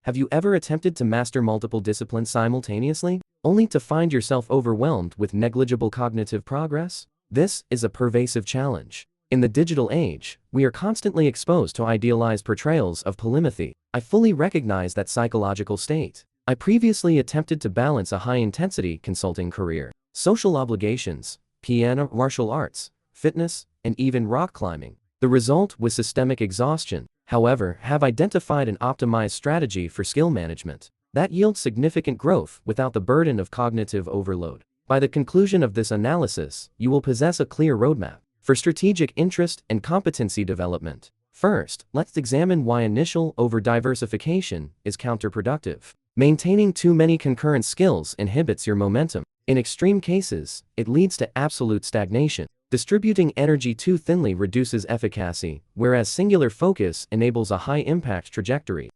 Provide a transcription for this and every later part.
Have you ever attempted to master multiple disciplines simultaneously, only to find yourself overwhelmed with negligible cognitive progress? This is a pervasive challenge. In the digital age, we are constantly exposed to idealized portrayals of polymathy. I fully recognize that psychological state. I previously attempted to balance a high-intensity consulting career, social obligations, piano, martial arts, fitness, and even rock climbing. The result was systemic exhaustion. However, have identified an optimized strategy for skill management that yields significant growth without the burden of cognitive overload. By the conclusion of this analysis, you will possess a clear roadmap for strategic interest and competency development. First, let's examine why initial over-diversification is counterproductive. Maintaining too many concurrent skills inhibits your momentum. In extreme cases, it leads to absolute stagnation. Distributing energy too thinly reduces efficacy, whereas singular focus enables a high-impact trajectory.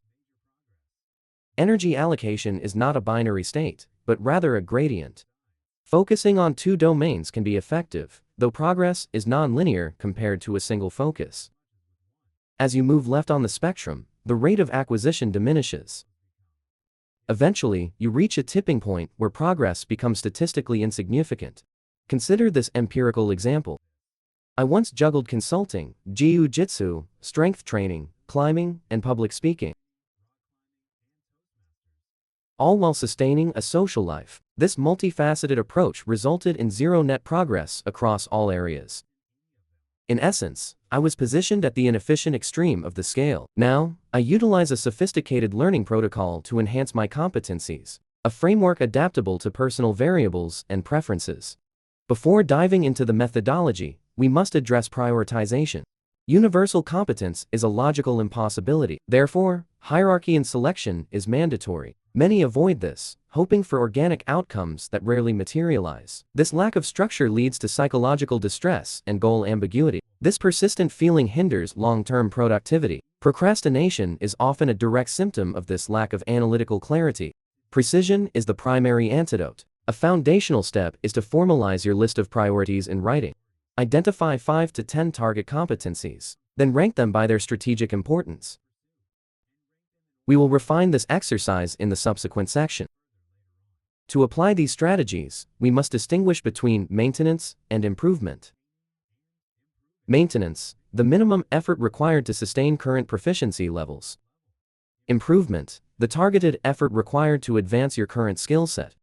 Energy allocation is not a binary state, but rather a gradient. Focusing on two domains can be effective, though progress is non-linear compared to a single focus. As you move left on the spectrum, the rate of acquisition diminishes. Eventually, you reach a tipping point where progress becomes statistically insignificant. Consider this empirical example. I once juggled consulting, jiu-jitsu, strength training, climbing, and public speaking, all while sustaining a social life. This multifaceted approach resulted in zero net progress across all areas. In essence, I was positioned at the inefficient extreme of the scale. Now, I utilize a sophisticated learning protocol to enhance my competencies, a framework adaptable to personal variables and preferences. Before diving into the methodology, we must address prioritization. Universal competence is a logical impossibility. Therefore, hierarchy in selection is mandatory. Many avoid this, hoping for organic outcomes that rarely materialize. This lack of structure leads to psychological distress and goal ambiguity. This persistent feeling hinders long-term productivity. Procrastination is often a direct symptom of this lack of analytical clarity. Precision is the primary antidote. A foundational step is to formalize your list of priorities in writing. Identify 5 to 10 target competencies, then rank them by their strategic importance. We will refine this exercise in the subsequent section. To apply these strategies, we must distinguish between maintenance and improvement. Maintenance, the minimum effort required to sustain current proficiency levels. Improvement, the targeted effort required to advance your current skill set.